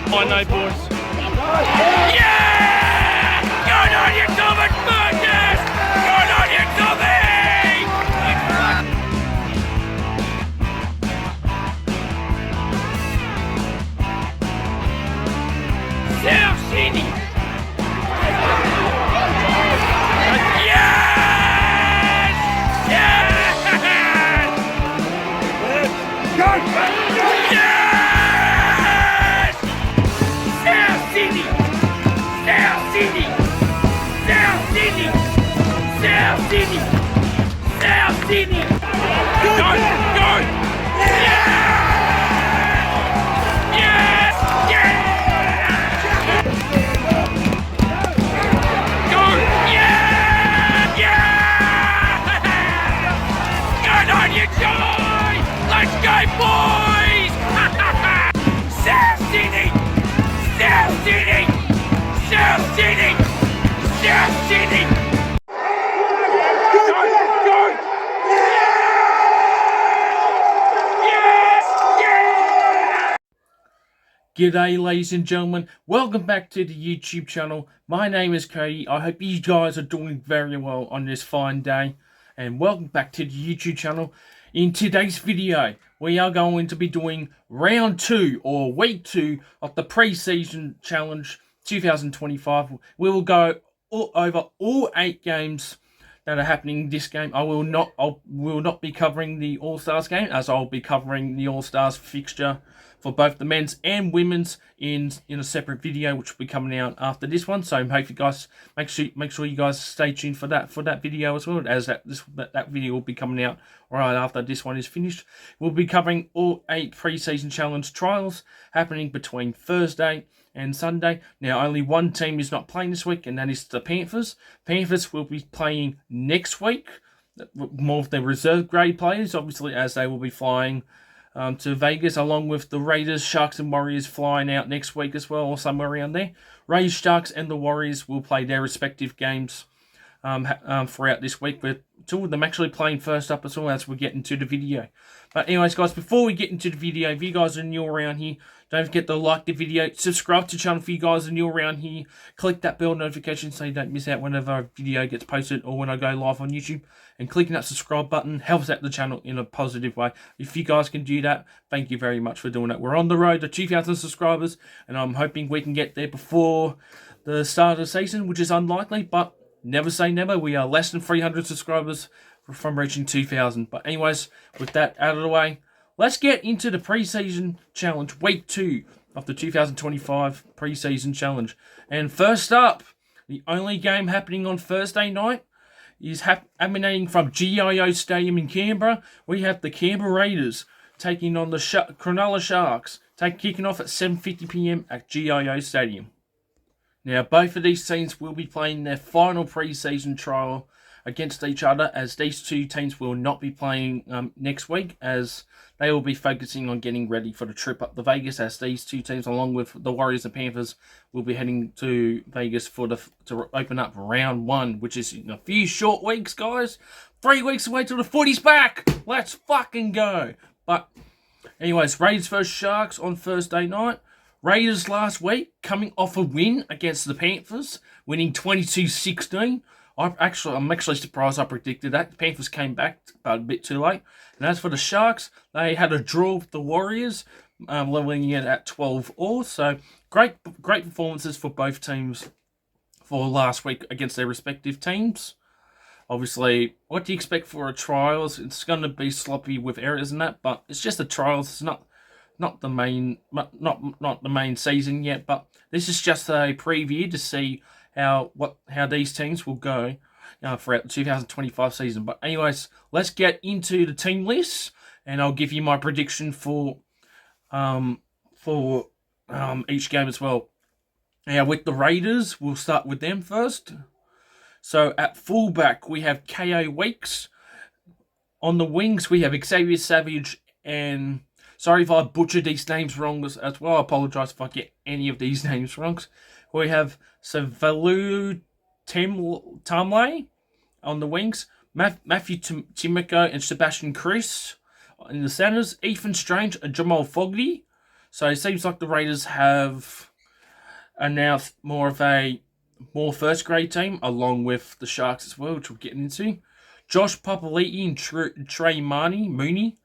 I know, boys. Yeah! Good on you, Thomas Burgess! Good on you, Tommy! South Sydney! Yes! Yes! Go! Yes! South Sydney! South Sydney! South Sydney! South Sydney! South Sydney! Go! Go! Yes! Yes! Yes! Go! Yeah! Yeah! Good on you, Joy! Let's go, boys! South Sydney! South Sydney! South Sydney! South Sydney! Go! Go! Yes! Yes! G'day, ladies and gentlemen. Welcome back to the YouTube channel. My name is Cody. I hope you guys are doing very well on this fine day. And welcome back to the YouTube channel. In today's video, we are going to be doing round 2 or week 2 of the pre-season challenge 2025. We will go over all 8 games that are happening this game. I will not be covering the All-Stars game, as I'll be covering the All-Stars fixture for both the men's and women's in a separate video, which will be coming out after this one. So hope you guys make sure you guys stay tuned for that video as well, as that video will be coming out right after this one is finished. We'll be covering all 8 pre-season challenge trials happening between Thursday and Sunday. Now, only one team is not playing this week, and that is the Panthers. Panthers will be playing next week. More of their reserve grade players, obviously, as they will be flying to Vegas, along with the Raiders, Sharks, and Warriors flying out next week as well, or somewhere around there. Raiders, Sharks, and the Warriors will play their respective games throughout this week, with 2 of them actually playing first up as well as we get into the video. But anyways, guys, before we get into the video, if you guys are new around here, don't forget to like the video, subscribe to the channel if you guys are new around here, click that bell notification so you don't miss out whenever a video gets posted or when I go live on YouTube, and clicking that subscribe button helps out the channel in a positive way. If you guys can do that, thank you very much for doing that. We're on the road to 2,000 subscribers, and I'm hoping we can get there before the start of the season, which is unlikely, but never say never. We are less than 300 subscribers from reaching 2,000. But anyways, with that out of the way, let's get into the pre-season challenge, week 2 of the 2025 pre-season challenge. And first up, the only game happening on Thursday night is emanating from GIO Stadium in Canberra. We have the Canberra Raiders taking on the Cronulla Sharks, kicking off at 7:50 p.m. at GIO Stadium. Now, both of these teams will be playing their final pre-season trial against each other, as these 2 teams will not be playing next week, as they will be focusing on getting ready for the trip up to Vegas, as these 2 teams, along with the Warriors and Panthers, will be heading to Vegas to open up round 1, which is in a few short weeks, guys. 3 weeks away till the footy's back. Let's fucking go. But anyways, Raiders versus Sharks on Thursday night. Raiders last week coming off a win against the Panthers, winning 22-16. I'm actually surprised I predicted that. The Panthers came back, but a bit too late. And as for the Sharks, they had a draw with the Warriors, leveling it at 12-all. So great performances for both teams for last week against their respective teams. Obviously, what do you expect for a trials? It's going to be sloppy with errors and that, but it's just a trials. It's not the main season yet, but this is just a preview to see how these teams will go throughout the 2025 season. But anyways, let's get into the team lists, and I'll give you my prediction for each game as well. Now, with the Raiders, we'll start with them first. So at fullback, we have K.O. Weeks. On the wings, we have Xavier Savage and... Sorry if I butchered these names wrong as well. I apologise if I get any of these names wrong. We have Savalu Tamle on the wings. Matthew Timoko and Sebastian Chris in the centres. Ethan Strange and Jamal Fogarty. So it seems like the Raiders have announced more first grade team along with the Sharks as well, which we'll get into. Josh Papali'i and Trey Mooney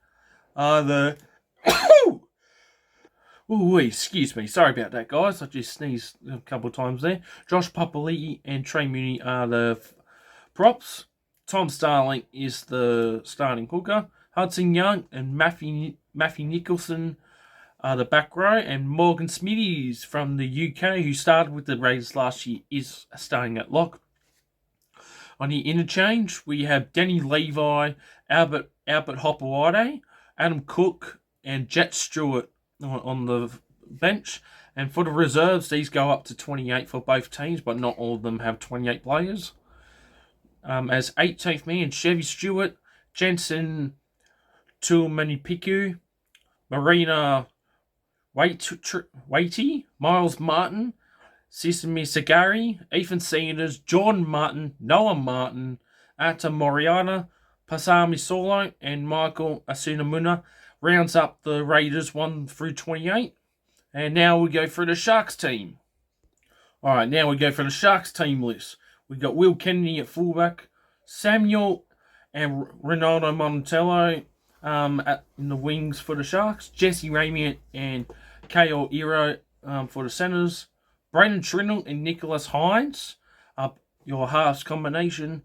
are the. Ooh, excuse me. Sorry about that, guys. I just sneezed a couple of times there. Josh Papali'i and Trey Mooney are the props. Tom Starling is the starting hooker. Hudson Young and Matthew Nicholson are the back row. And Morgan Smithies from the UK, who started with the Raiders last year, is starting at lock. On the interchange, we have Danny Levi, Albert Hopewade, Adam Cook, and Jet Stewart on the bench. And for the reserves, these go up to 28 for both teams, but not all of them have 28 players. As 18th man, Chevy Stewart, Jensen Tuamanipiku, Marina Waiti, Miles Martin, Sesame Sagari, Ethan Sanders, Jordan Martin, Noah Martin, Ata Moriana, Pasami Solo, and Michael Asunamuna rounds up the Raiders 1 through 28. And now we go for the Sharks team. Alright, now we go for the Sharks team list. We got Will Kennedy at fullback, Samuel and Ronaldo Montello in the wings for the Sharks, Jesse Ramian and Kale Iro for the centers, Brandon Trindle and Nicholas Hines up your halves combination.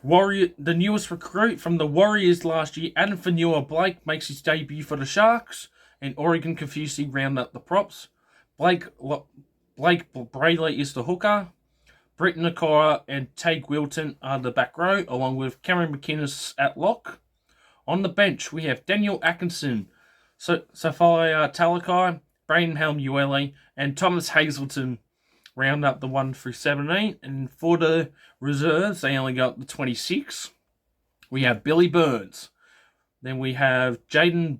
The newest recruit from the Warriors last year, Adam Fanua-Blake, makes his debut for the Sharks, and Oregon Confucius round up the props. Blake Brayley is the hooker. Britt Nakora and Tage Wilton are the back row, along with Cameron McInnes at lock. On the bench, we have Daniel Atkinson, Safaya Talakai, Braden Helmueli, and Thomas Hazelton round up the 1 through 17. And for the reserves, they only got the 26. We have Billy Burns. Then we have Jaden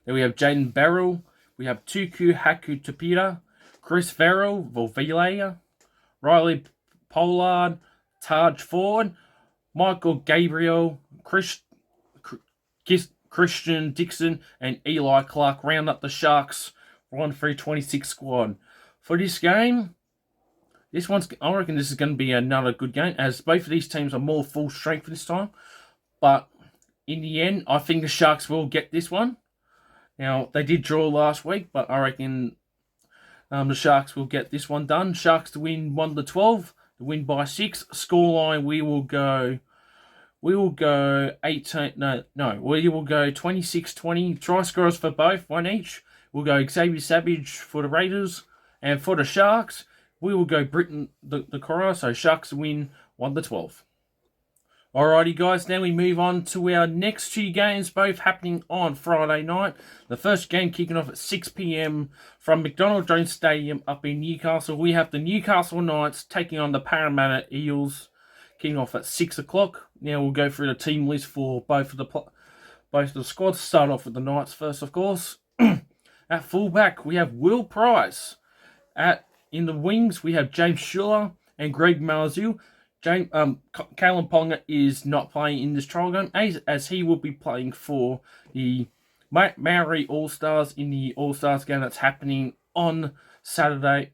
Barrell. We have Tuku Haku Tapira, Chris Farrell, Volvilea, Riley Pollard, Taj Ford, Michael Gabriel, Christian Dixon, and Eli Clark round up the Sharks 1 through 26 squad. For this game, I reckon this is going to be another good game, as both of these teams are more full strength this time. But in the end, I think the Sharks will get this one. Now, they did draw last week, but I reckon the Sharks will get this one done. Sharks to win 1-12, to win by 6. Scoreline, we will go 26-20. Try scorers for both, one each. We'll go Xavier Savage for the Raiders. And for the Sharks, we will go Britain the Cora. So Sharks win 1-12. Alrighty, guys. Now we move on to our next 2 games, both happening on Friday night. The first game kicking off at 6 p.m. from McDonald Jones Stadium up in Newcastle. We have the Newcastle Knights taking on the Parramatta Eels, kicking off at 6 o'clock. Now we'll go through the team list for both of the squads. Start off with the Knights first, of course. At fullback, we have Will Price. In the wings, we have James Schuller and Greg Marzil. Kalen Ponga is not playing in this trial game, as he will be playing for the Maori All-Stars in the All-Stars game that's happening on Sunday,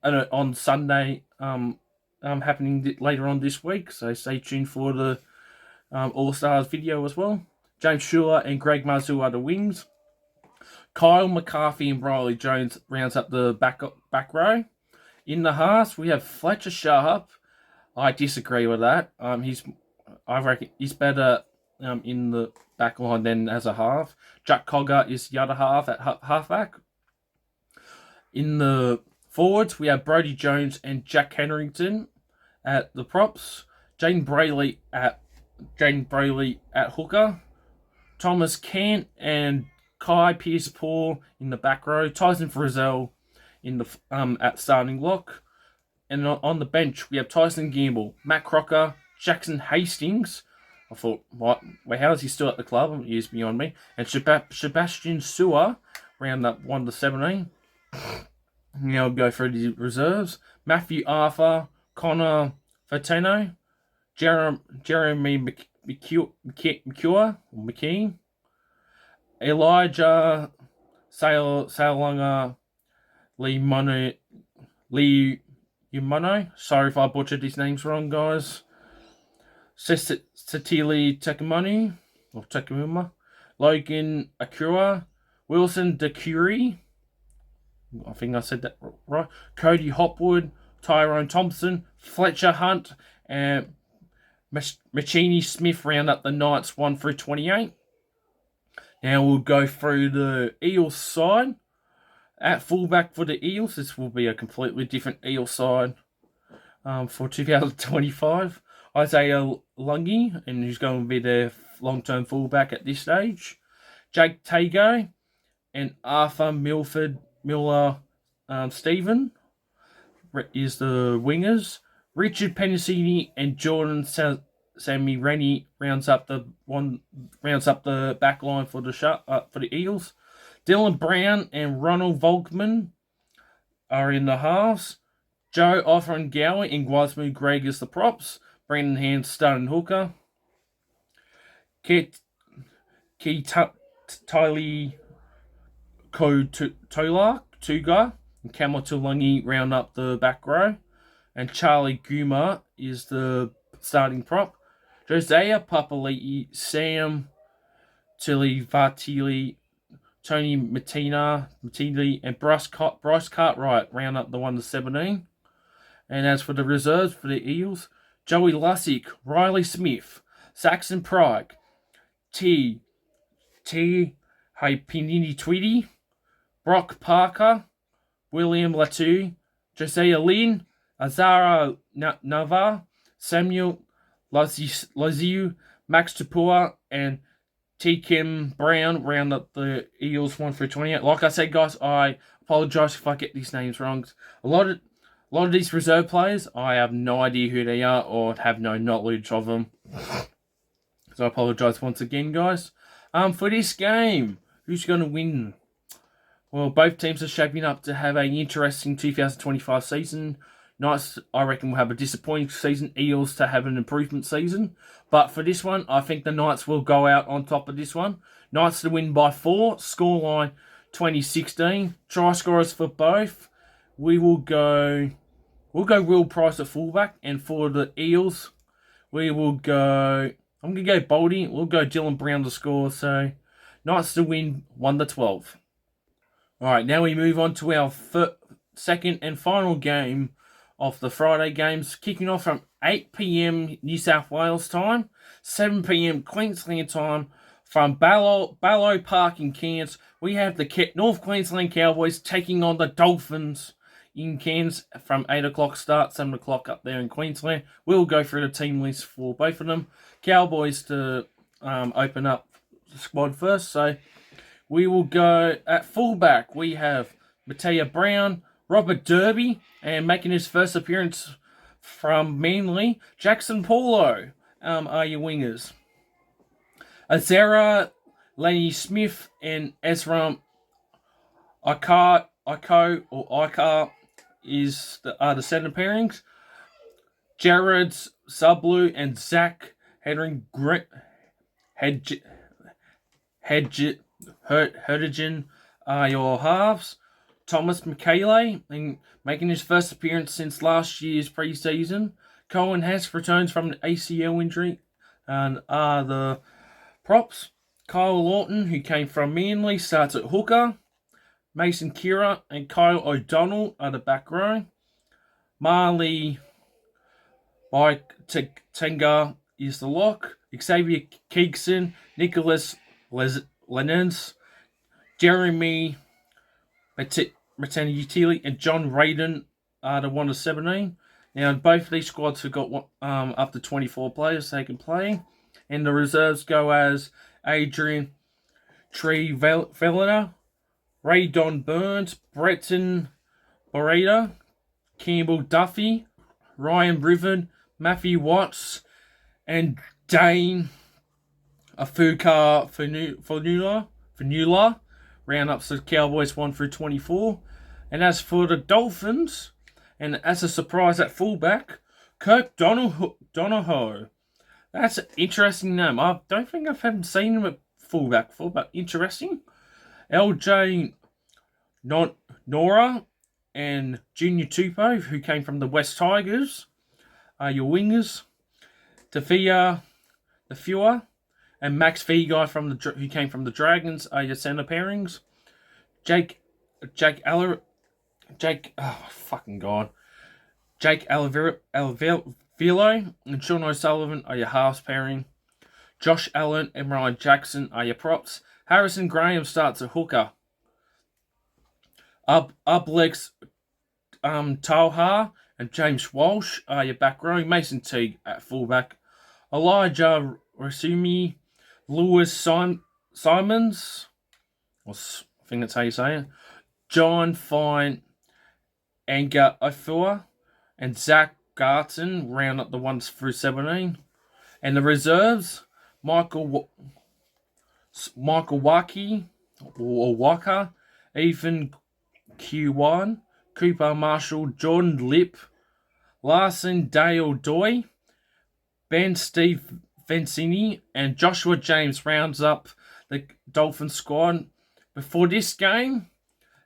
happening later on this week. So stay tuned for the All-Stars video as well. James Schuller and Greg Marzil are the wings. Kyle McCarthy and Riley Jones rounds up the back row. In the halves, we have Fletcher Sharp. I disagree with that. I reckon he's better in the back line than as a half. Jack Cogger is the other half at halfback. In the forwards, we have Brodie Jones and Jack Henrington at the props. Jaden Brayley at hooker. Thomas Kent and Kai Pearce-Paul in the back row. Tyson Frizzell in the at starting lock. And on the bench, we have Tyson Gamble, Matt Crocker, Jackson Hastings. I thought, what? Well, how is he still at the club? He is beyond me. And Sebastian Sewer, round up 1-17. Now we'll go through the reserves. Matthew Arthur, Connor Fateno, Jeremy McKee, Elijah Salunga Lee Umano. Sorry if I butchered these names wrong, guys. Satili Takamuma, Logan Akua, Wilson DeCurie, I think I said that right, Cody Hopwood, Tyrone Thompson, Fletcher Hunt, and Machini Smith round up the Knights 1 through 28. Now we'll go through the Eels side. At fullback for the Eels, this will be a completely different Eels side for 2025. Isaiah Lungi, and who's going to be their long-term fullback at this stage. Jake Tago and Arthur Miller Stephen is the wingers. Richard Pennicini and Jordan Sammy Rennie rounds up the back line for the Eels. Dylan Brown and Ronald Volkman are in the halves. Joe Offengower and Guasmu Gregg is the props. Brandon Hand starting hooker. Tylee Tuga and Kamal Tulungi round up the back row. And Charlie Guma is the starting prop. Josiah Papali'i, Sam Tilly Vatili, Tony Matini, and Bryce Cartwright round up the 1 to 17. And as for the reserves for the Eels, Joey Lussick, Riley Smith, Saxon Pride, T. Pinini Tweedy, Brock Parker, William Latu, Josiah Lynn, Azara Nava, Samuel Laziu, Max Tupua, and T. Kim Brown round up the Eels 1 through 28. Like I said, guys, I apologise if I get these names wrong. A lot of these reserve players, I have no idea who they are or have no knowledge of them. So I apologise once again, guys. For this game, who's going to win? Well, both teams are shaping up to have an interesting 2025 season. Knights, I reckon, will have a disappointing season. Eels to have an improvement season. But for this one, I think the Knights will go out on top of this one. Knights to win by 4. Scoreline 2016. Try scorers for both. We'll go Will Price at fullback. And for the Eels, I'm going to go Boldy. We'll go Dylan Brown to score. So, Knights to win 1 to 12. Alright, now we move on to our second and final game of the Friday games, kicking off from 8 p.m. New South Wales time, 7 p.m. Queensland time. From Ballo Park in Cairns, we have the North Queensland Cowboys taking on the Dolphins in Cairns from 8 o'clock start, 7 o'clock up there in Queensland. We'll go through the team list for both of them. Cowboys to open up the squad first. So we will go at fullback. We have Matea Brown, Robert Derby, and making his first appearance from Manly, Jackson Paulo are your wingers. Azera, Lenny Smith, and Ezra Ika are the centre pairings. Jared Sublu and Zach Herdigan are your halves. Thomas McKaylee, making his first appearance since last year's pre-season. Cohen Hess returns from an ACL injury and are the props. Kyle Lawton, who came from Manly, starts at hooker. Mason Kira and Kyle O'Donnell are the back row. Marley Tenga is the lock. Xavier Keegson, Nicholas Lenens, Jeremy Matani and John Radin are the 1 to 17. Now, both of these squads have got up to 24 players they can play. And the reserves go as Adrian Velena, Ray Don Burns, Breton Boreda, Campbell Duffy, Ryan Riven, Matthew Watts, and Dane Afuka Fanula. Round up to the Cowboys 1 through 24. And as for the Dolphins, and as a surprise at fullback, Kirk Donohoe. That's an interesting name. I don't think I've seen him at fullback before, but interesting. LJ Nora and Junior Tupou, who came from the West Tigers, are your wingers. Tafia, the Fewer, and Max Vigai who came from the Dragons are your centre pairings. Jake Aller, Jake Alavilo and Sean O'Sullivan are your halves pairing. Josh Allen and Ryan Jackson are your props. Harrison Graham starts at hooker. Ublex Talha and James Walsh are your back row. Mason Teague at fullback. Elijah Rasumi, Lewis Simons, I think that's how you say it. John Fine, Anga Ofua, and Zach Garton round up the 1s through 17. And the reserves, Michael Waki, or Waka, Ethan Q1, Cooper Marshall, Jordan Lip, Larson Dale Doy, Ben Steve Vincini, and Joshua James rounds up the Dolphin squad. Before this game,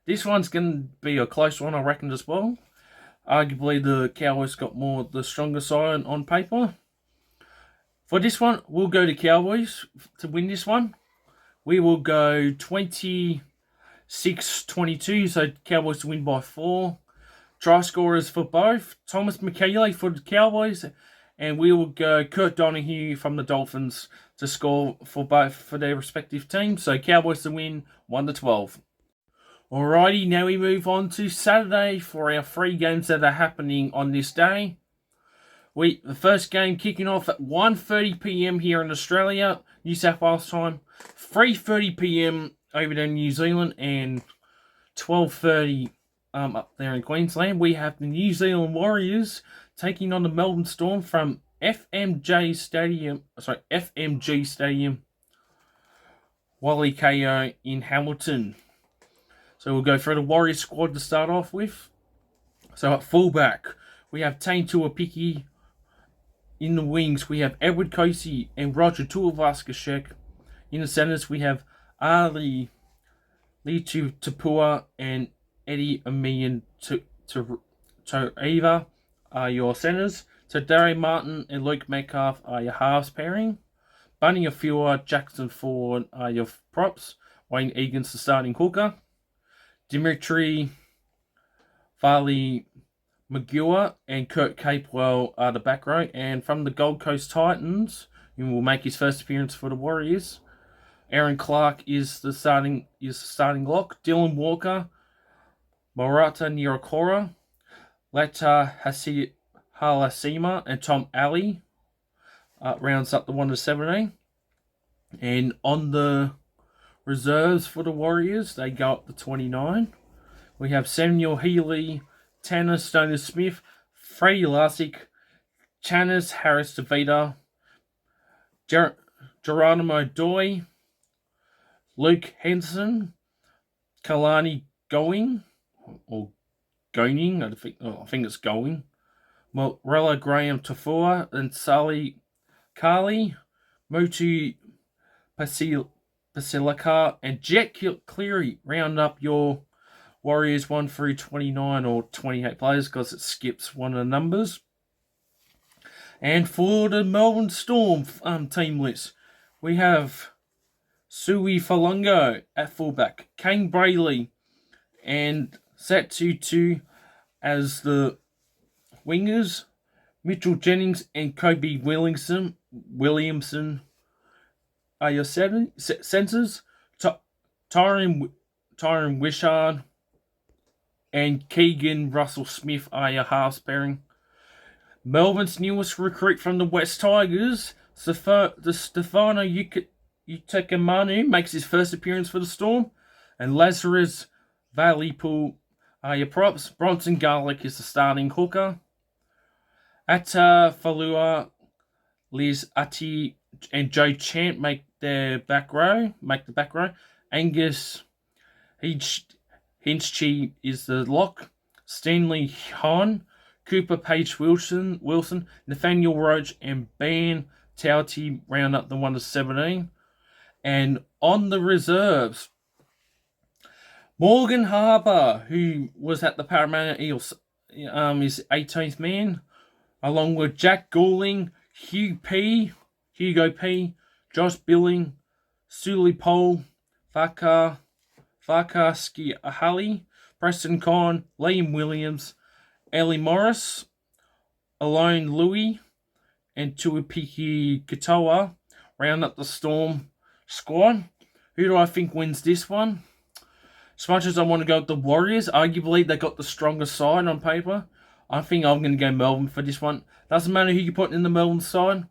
this one's going to be a close one, I reckon, as well. Arguably, the Cowboys got the stronger side on paper. For this one, we'll go to Cowboys to win this one. We will go 26-22, so Cowboys to win by 4. Try scorers for both. Thomas McKaylee for the Cowboys. And we will go Kurt Donahue from the Dolphins to score for both for their respective teams. So Cowboys to win 1-12. Alrighty, now we move on to Saturday for our 3 games that are happening on this day. The first game kicking off at 1:30 p.m. here in Australia, New South Wales time. 3:30 p.m. over there in New Zealand, and 12:30 up there in Queensland. We have the New Zealand Warriors taking on the Melbourne Storm from FMG Stadium, Wally KO in Hamilton. So we'll go through the Warriors squad to start off with. So at fullback, we have Tane Tuapiki. In the wings, we have Edward Kosi and Roger Tuivasa-Sheck. In the centres, we have Ali Litu Tapua and Eddie Amelian Toeva are your centres. So Darian Martin and Luke Metcalf are your halves pairing. Bunny Afua, Jackson Ford are your props. Wayne Egan's the starting hooker. Dimitri Farley Magua and Kurt Capewell are the back row. And from the Gold Coast Titans, who will make his first appearance for the Warriors, Aaron Clark is the starting lock. Dylan Walker, Morata Nirakora, Leta Halasima, and Tom Alley rounds up the 1-17. And on the reserves for the Warriors, they go up to 29. We have Samuel Healy, Tanner Stoner Smith, Freddie Larsick, Channis Harris DeVita, Geronimo Doy, Luke Henson, Kalani Going, or Goning, I think it's Going, Morella Graham Tafua, and Sally Carly, Motu Pasilaka, and Jet Cleary round up your Warriors 1-29 or 28 players, because it skips one of the numbers. And for the Melbourne Storm team list, we have Sui Falungo at fullback, Kane Brayley and Satutu as the wingers, Mitchell Jennings and Kobe Williamson are your centres. Tyron Wishard and Keegan Russell Smith are your halves pairing. Melbourne's newest recruit from the West Tigers, Stefano Utekamanu, makes his first appearance for the Storm. And Lazarus Valipool are your props. Bronson Garlick is the starting hooker. Atta Falua, Liz Ati, and Joe Chant make the back row. Angus Hinchchi is the lock. Stanley Hahn, Cooper Page Wilson, Nathaniel Roach, and Ben Tauti round up the 1-17. And on the reserves, Morgan Harper, who was at the Parramatta Eels, is 18th man, along with Jack Goulding, Hugo P, Josh Billing, Suli Pole, Farkas Skiahali, Preston Conn, Liam Williams, Ellie Morris, Alone Louis, and Tuipiki Katoa round up the Storm squad. Who do I think wins this one? As much as I want to go with the Warriors, arguably they got the stronger side on paper. I think I'm going to go Melbourne for this one. Doesn't matter who you put in the Melbourne side,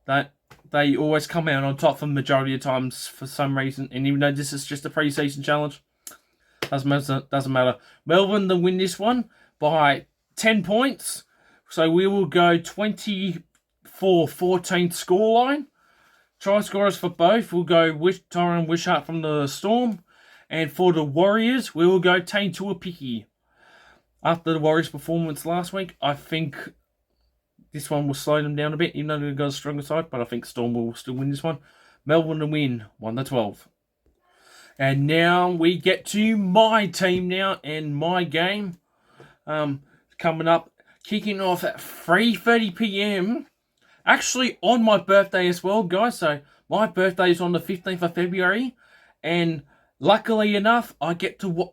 that they always come out on top for the majority of times for some reason. And even though this is just a pre-season challenge, doesn't matter. Melbourne to win this one by 10 points. So we will go 24-14 scoreline. Try scorers for both. We'll go Tyron Wishart from the Storm. And for the Warriors, we will go Taine Tuipiki. After the Warriors' performance last week, I think this one will slow them down a bit, even though they've got a stronger side. But I think Storm will still win this one. Melbourne to win, 1-12. And now we get to my team now and my game. Coming up, kicking off at 3:30 p.m. Actually, on my birthday as well, guys. So my birthday is on the 15th of February, and luckily enough, I get to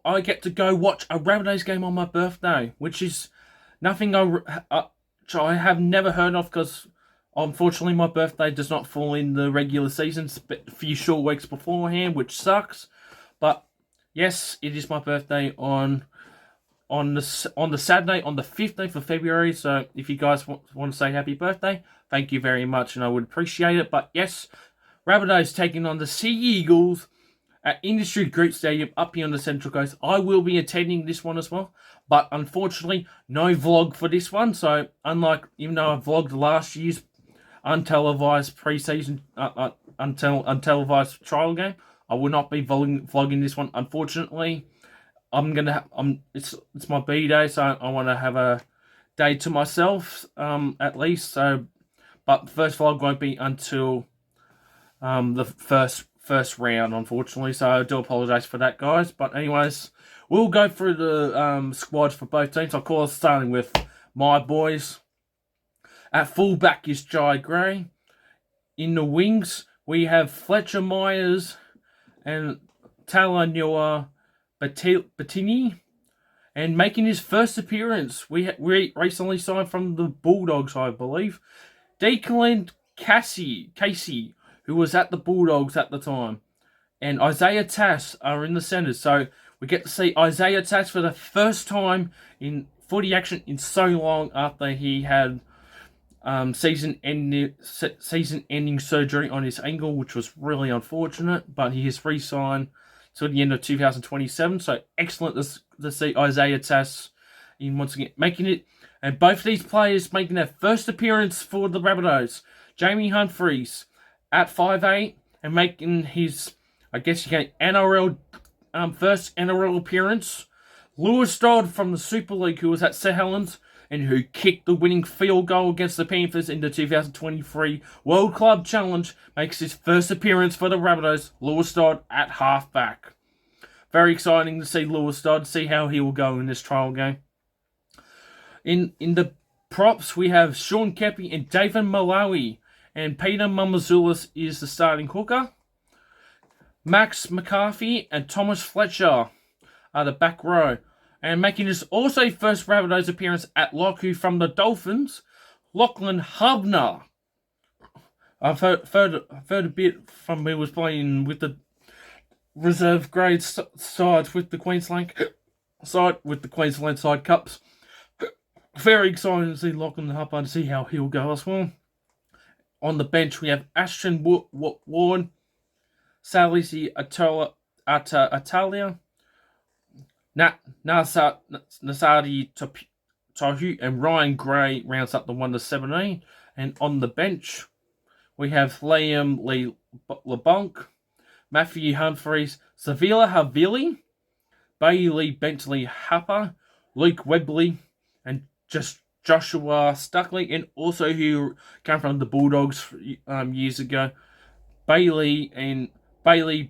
go watch a Rabbitohs game on my birthday, which is nothing I have never heard of, because unfortunately my birthday does not fall in the regular season. It's a few short weeks beforehand, which sucks. But yes, it is my birthday on the Saturday, on the 15th of February. So if you guys want to say happy birthday, thank you very much, and I would appreciate it. But yes, Rabbitohs taking on the Sea Eagles at Industry Group Stadium up here on the Central Coast. I will be attending this one as well, but unfortunately, no vlog for this one. So unlike, even though I vlogged last year's untelevised pre-season, untelevised trial game, I will not be vlogging this one. Unfortunately, it's my B-day, so I want to have a day to myself, at least. So, but first vlog won't be until the first round, unfortunately. So I do apologise for that, guys. But anyways, we'll go through the squads for both teams. Of course, starting with my boys. At fullback is Jai Gray. In the wings, we have Fletcher Myers and Talanoa Batini. And making his first appearance, we recently signed from the Bulldogs, I believe, Declan Casey, who was at the Bulldogs at the time, and Isaiah Tass are in the centres. So we get to see Isaiah Tass for the first time in footy action in so long, after he had season-ending surgery on his ankle, which was really unfortunate. But he has re-signed till the end of 2027. So excellent to see Isaiah Tass in once again making it. And both of these players making their first appearance for the Rabbitohs. Jamie Humphreys at 5'8", and making his, I guess you can, NRL first NRL appearance. Lewis Dodd from the Super League, who was at St Helens and who kicked the winning field goal against the Panthers in the 2023 World Club Challenge, makes his first appearance for the Rabbitohs. Lewis Dodd at halfback. Very exciting to see Lewis Dodd, see how he will go in this trial game. In the props, we have Sean Kepi and David Malawi. And Peter Mamazoulis is the starting hooker. Max McCarthy and Thomas Fletcher are the back row. And making his also first Rabbitohs appearance at Lockie from the Dolphins, Lachlan Hubner. I've heard a bit from him. He was playing with the reserve grade sides with the Queensland side Cups. Very excited to see Lachlan Hubner, to see how he'll go as well. On the bench, we have Ashton Warren, Salisi Atalia, Nasadi Tahu, and Ryan Gray rounds up the 1-17. And on the bench, we have Liam LeBlanc, Matthew Humphreys, Savila Havili, Bailey Bentley Happer, Luke Webley, and Joshua Stuckley, and also who came from the Bulldogs years ago, Bailey Baduri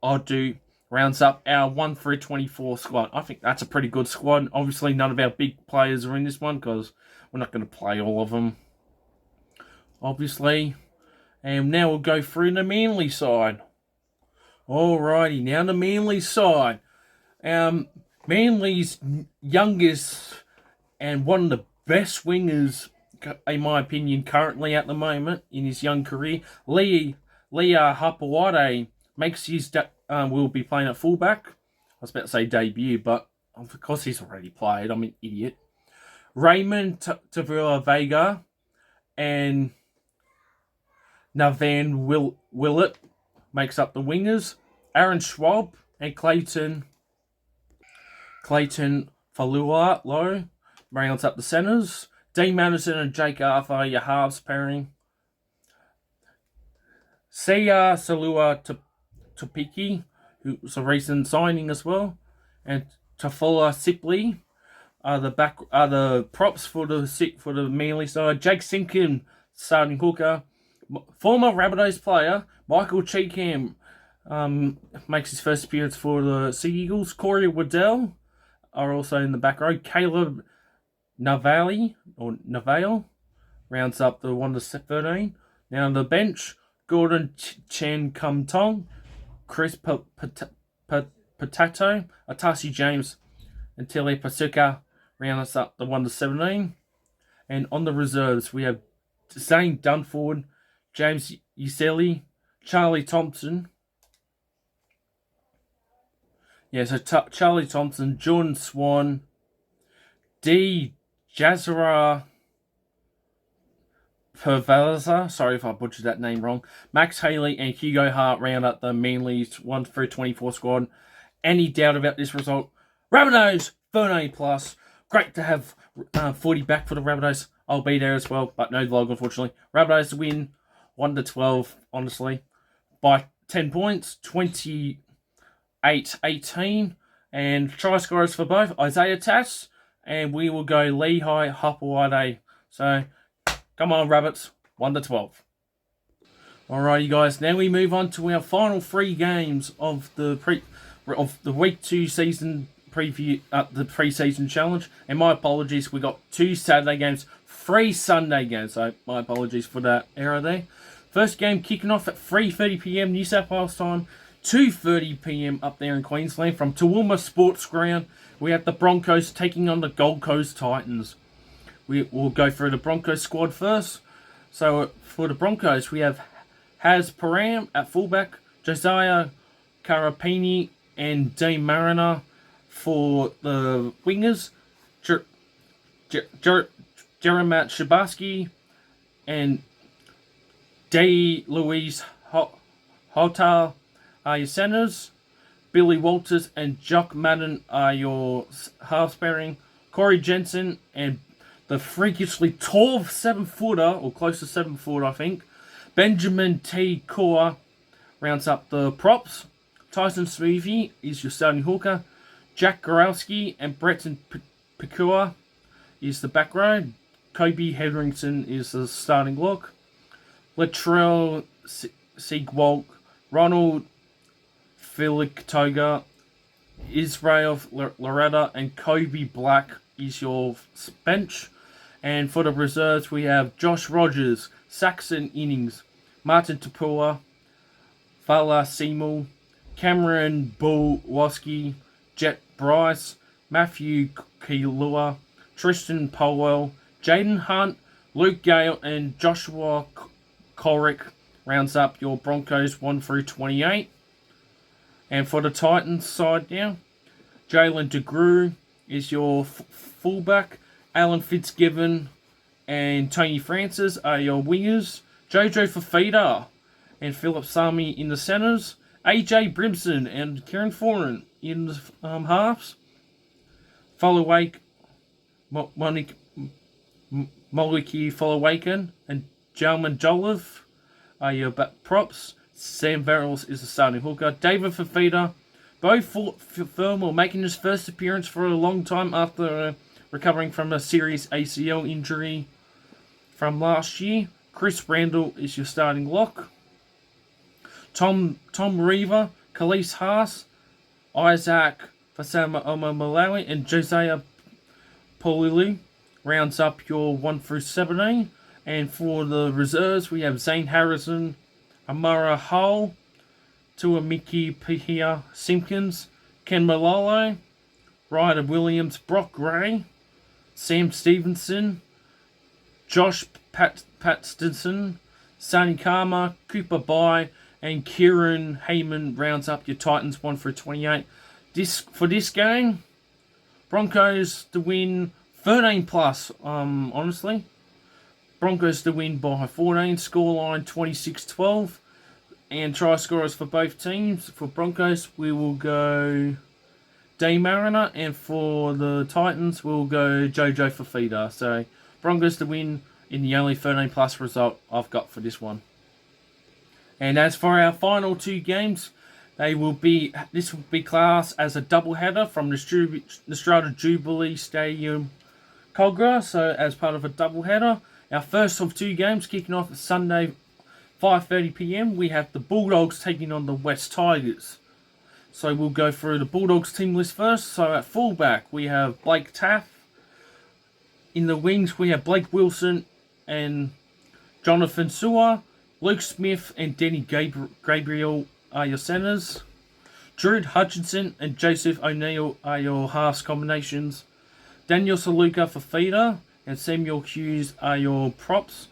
Odu rounds up our 1-24 squad. I think that's a pretty good squad. Obviously, none of our big players are in this one because we're not going to play all of them, obviously. And now we'll go through the Manly side. Alrighty, now the Manly side. Manly's youngest and one of the best wingers, in my opinion, currently at the moment in his young career, Leah Hapawade, makes his will be playing at fullback. I was about to say debut, but of course he's already played. I'm an idiot. Raymond Tavula Vega and Navan Willett makes up the wingers. Aaron Schwab and Clayton Falua rounds up the centres. Dean Madison and Jake Arthur are your halves pairing. Sia Salua Tupiki, who's a recent signing as well, and Tafula Sipley are the props for the Manly side. Jake Simkin, starting hooker. Former Rabbitohs player Michael Cheekham makes his first appearance for the Sea Eagles. Corey Waddell are also in the back row. Caleb Navale rounds up the 1-13. Now on the bench, Gordon Chen Kum Tong, Chris Potato, Atasi James, and Tele Pasuka rounds up the 1-17. And on the reserves, we have Zane Dunford, James Uselli, Charlie Thompson. Yeah, so Charlie Thompson, Jordan Swan, D. Jazara Pervalza, sorry if I butchered that name wrong, Max Haley and Hugo Hart round up the Manly's 1-24 squad. Any doubt about this result? Rabbitohs, 13 plus. Great to have 40 back for the Rabbitohs. I'll be there as well, but no vlog, unfortunately. Rabbitohs win 1-12, honestly, by 10 points, 28-18. And try scorers for both, Isaiah Tass, and we will go Lehigh Hapawade. So, come on, Rabbits, 1-12. Alrighty, guys. Now we move on to our final 3 games of the week 2 season preview, the pre-season challenge. And my apologies, we got 2 Saturday games, 3 Sunday games. So my apologies for that error there. First game kicking off at 3:30 p.m. New South Wales time, 2:30 p.m. up there in Queensland from Toowoomba Sports Ground. We have the Broncos taking on the Gold Coast Titans. We will go through the Broncos squad first. So for the Broncos, we have Haz Param at fullback, Josiah Karapini and Dean Mariner for the wingers, Jeremat Shabaski and Day Louise Hotar are your centers. Billy Walters and Jock Madden are your half pairing. Corey Jensen and the freakishly tall 7-footer, or close to 7 foot, I think, Benjamin T. Kaur rounds up the props. Tyson Smoothie is your starting hooker. Jack Gorowski and Bretton Pekua is the back row. Kobe Hedrington is the starting lock. Latrell Siegwalk, Ronald Filiktoga, Israel Loretta, and Kobe Black is your bench. And for the reserves, we have Josh Rogers, Saxon Innings, Martin Tapua, Fala Seymour, Cameron Bulwoski, Jet Bryce, Matthew Kilua, Tristan Powell, Jaden Hunt, Luke Gale, and Joshua Colrick rounds up your Broncos 1-28. And for the Titans side now, Jalen DeGrew is your fullback. Alan Fitzgibbon and Tony Francis are your wingers. Jojo Fafita and Philip Sami in the centres. AJ Brimson and Kieran Foran in the halves. Follow-Wake, Moliki Follow-Waken and Jalman Jolov are your props. Sam Verrills is the starting hooker. David Fafita, Bo Firmwell making his first appearance for a long time after recovering from a serious ACL injury from last year. Chris Randall is your starting lock. Tom Reaver, Khalees Haas, Isaac Fasama Malawi and Josiah Polulu rounds up your 1 through 17. And for the reserves, we have Zane Harrison, Amara Hull, Tuamiki Pihia Simpkins, Ken Malolo, Ryder Williams, Brock Gray, Sam Stevenson, Josh Patston, Sonny Karma, Cooper Bai, and Kieran Heyman rounds up your Titans 1 through 28. For this game, Broncos to win 13 plus, honestly. Broncos to win by 14, scoreline 26-12. And try scorers for both teams. For Broncos, we will go Day Mariner, and for the Titans, we'll go Jojo Fafita. So, Broncos to win in the only 13 plus result I've got for this one. And as for our final two games, this will be classed as a doubleheader from the Strata Jubilee Stadium, Kogarah. So, as part of a doubleheader, our first of two games kicking off at Sunday, 5:30 p.m. we have the Bulldogs taking on the West Tigers. So we'll go through the Bulldogs team list first. So at fullback, we have Blake Taff. In the wings, we have Blake Wilson and Jonathan Su'a. Luke Smith and Denny Gabriel are your centres. Drew Hutchinson and Joseph O'Neill are your halves combinations. Daniel Saluka for feeder and Samuel Hughes are your props.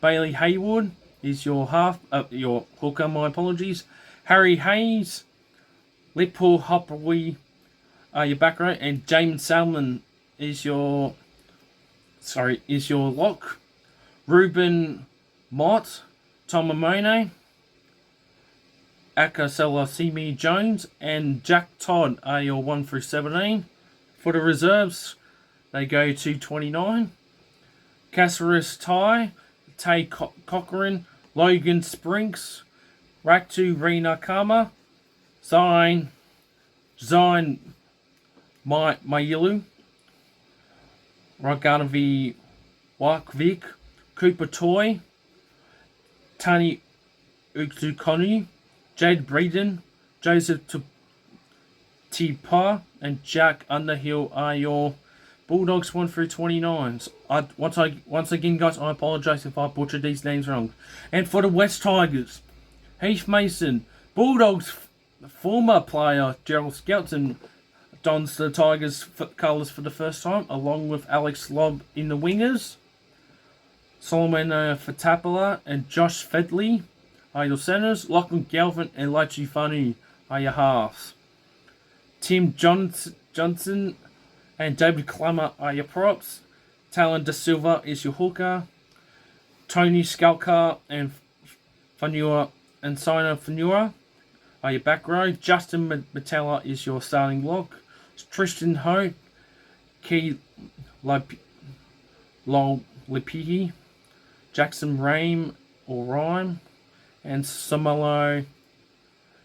Bailey Haywood is your hooker, my apologies. Harry Hayes, Lipo Hopperwee are your back row, and Jamin Salmon is your lock. Ruben Mott, Tom Amone, Akasela Simi Jones, and Jack Todd are your 1 through 17. For the reserves, they go to 29. Caceres Ty, Tay Cochrane, Logan Sprinks, Raktu Rena Kama, Zine Mayilu, Raganavi Wakvik, Cooper Toy, Tani Uktukoni, Jade Breeden, Joseph Tipa, and Jack Underhill are your Bulldogs 1 through 29s. Once again, guys, I apologise if I butchered these names wrong. And for the West Tigers, Heath Mason, Bulldogs former player Gerald Skelton dons the Tigers colours for the first time, along with Alex Lobb in the wingers. Solomon Fatapala and Josh Fedley are your centres. Lachlan Galvin and Laichi Fanu are your halves. Tim Johnson and David Clemmer are your props. Talon Da Silva is your hooker. Tony Skalkar and Fanua and Sina Fanua are your back row. Justin Metella is your starting lock. Tristan Ho, Key Lipiki, Jackson Rhyme, and Samalo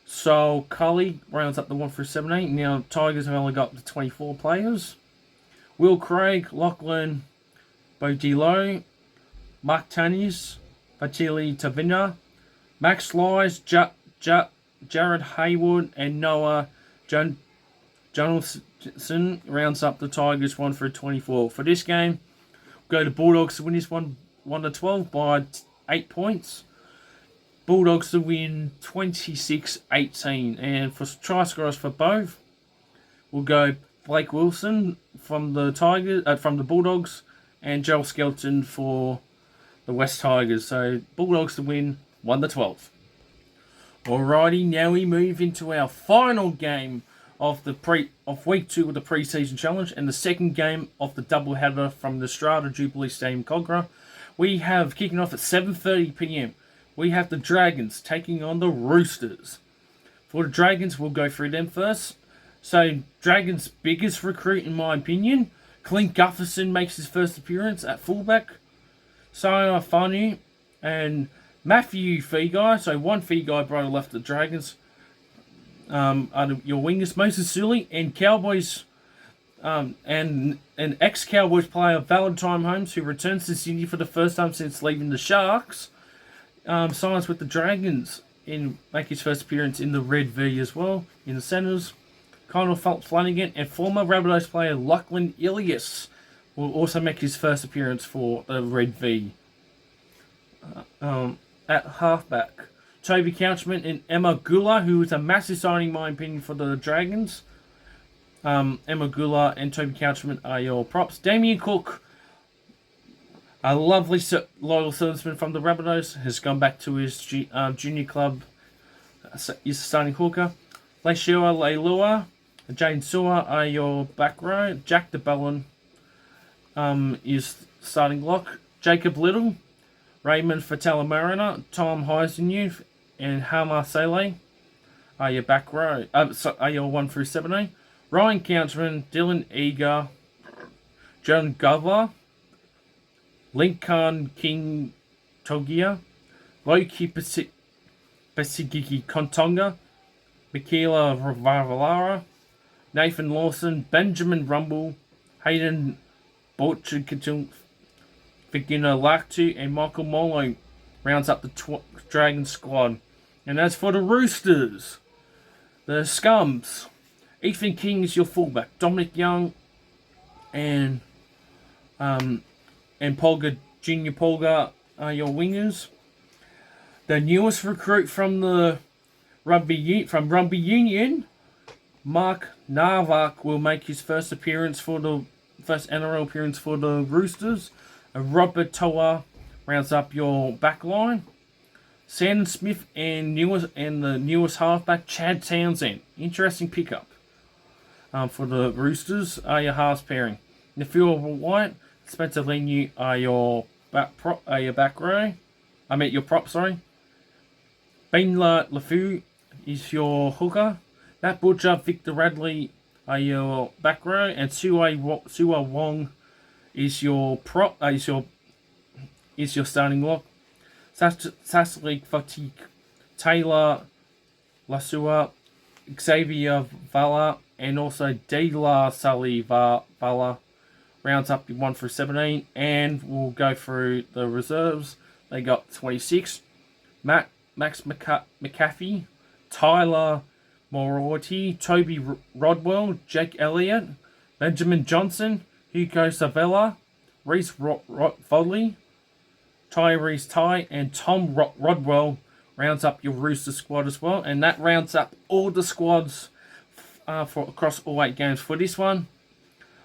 Sol Cully rounds up the 1 through 17. Now, Tigers have only got the 24 players. Will Craig, Lachlan Bodilo, Mark Tanis, Vatili Tavina, Max Lies, Jared Haywood, and Noah Jonathan rounds up the Tigers 1 through 24. For this game, we'll go to Bulldogs to win this 1 to 12 by 8 points. Bulldogs to win 26-18. And for try scorers for both, we'll go Blake Wilson from the Bulldogs, and Joel Skelton for the West Tigers. So Bulldogs to win 1 to 12. Alrighty, now we move into our final game of week 2 of the pre-season challenge, and the second game of the doubleheader from the Strata Jubilee Stadium, Kogarah. We have kicking off at 7:30 p.m. We have the Dragons taking on the Roosters. For the Dragons, we'll go through them first. So, Dragons' biggest recruit, in my opinion, Clint Gutherson makes his first appearance at fullback. Saya Fanu and Matthew Feagai. So, one Feagai brother left the Dragons. Are your wingers, Moses Sully, and Cowboys, and an ex-Cowboys player, Valentine Holmes, who returns to Sydney for the first time since leaving the Sharks, signs with the Dragons and make his first appearance in the Red V as well, in the centres. Connor Flanagan, and former Rabbitohs player Lachlan Ilias will also make his first appearance for the Red V. At halfback, Toby Couchman and Emma Gula, who is a massive signing, in my opinion, for the Dragons. Emma Gula and Toby Couchman are your props. Damien Cook, a lovely loyal serviceman from the Rabbitohs, has gone back to his junior club. He's a starting hooker. Leishua Leilua, Jane Sewer are your back row. Jack DeBellin is starting lock. Jacob Little, Raymond Fatala-Mariner, Tom Heisenuth, and Hamar Saleh are your back row. Are your 1 through 17. Ryan Couchman, Dylan Eager, John Govler, Lincoln King Togia, Loki Pasigiki Kontonga, Michaela Varvalara, Nathan Lawson, Benjamin Rumble, Hayden Borchikatung, Vigina Laktu, and Michael Molo rounds up the Dragon squad. And as for the Roosters, the Scums, Ethan King is your fullback, Dominic Young and Polga, Junior Polga are your wingers. The newest recruit from the Rugby Union, Mark Narvak, will make his first NRL appearance for the Roosters. Robert Toa rounds up your back line. Sandon Smith and the newest halfback, Chad Townsend. Interesting pickup for the Roosters are your halves pairing. Nafil White, Spencer Leniu are your back row. Your prop, sorry. Bainla Lafu is your hooker. Matt Butcher, Victor Radley are your back row, and Sua Wong is your prop. Is your starting lock. Saslik Fatik, Taylor Lasua, Xavier Vala, and also De La Sali Vala rounds up your 1 through 17, and we'll go through the reserves. They got 26. Max McAfee, Tyler Moriarty, Toby Rodwell, Jake Elliott, Benjamin Johnson, Hugo Savella, Reese Fodley, Tyrese Ty, and Tom Rodwell rounds up your Rooster squad as well. And that rounds up all the squads for across all 8 games for this one.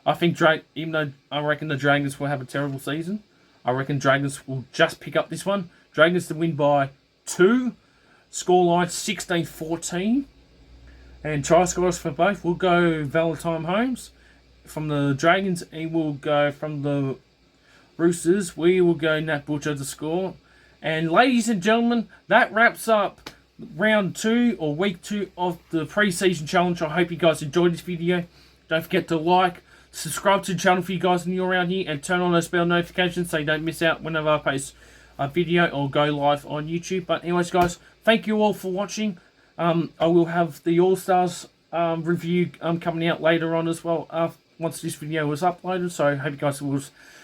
I think even though I reckon the Dragons will have a terrible season, I reckon Dragons will just pick up this one. Dragons to win by 2. Scoreline 16-14. And try scores for both. We'll go Valentine Holmes from the Dragons, and we'll go from the Roosters. We will go Nat Butcher to score. And ladies and gentlemen, that wraps up round 2 or week 2 of the pre-season challenge. I hope you guys enjoyed this video. Don't forget to like, subscribe to the channel for you guys new around here, and turn on those bell notifications so you don't miss out whenever I post a video or go live on YouTube. But anyways, guys, thank you all for watching. I will have the All-Stars review coming out later on as well once this video was uploaded. So I hope you guys will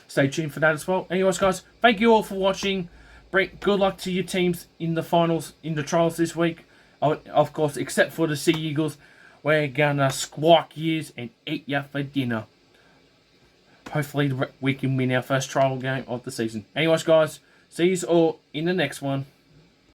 stay tuned for that as well. Anyways, guys, thank you all for watching. Good luck to your teams in the finals, in the trials this week. Of course, except for the Sea Eagles. We're gonna squawk yous and eat ya for dinner. Hopefully we can win our first trial game of the season. Anyways, guys, see you all in the next one.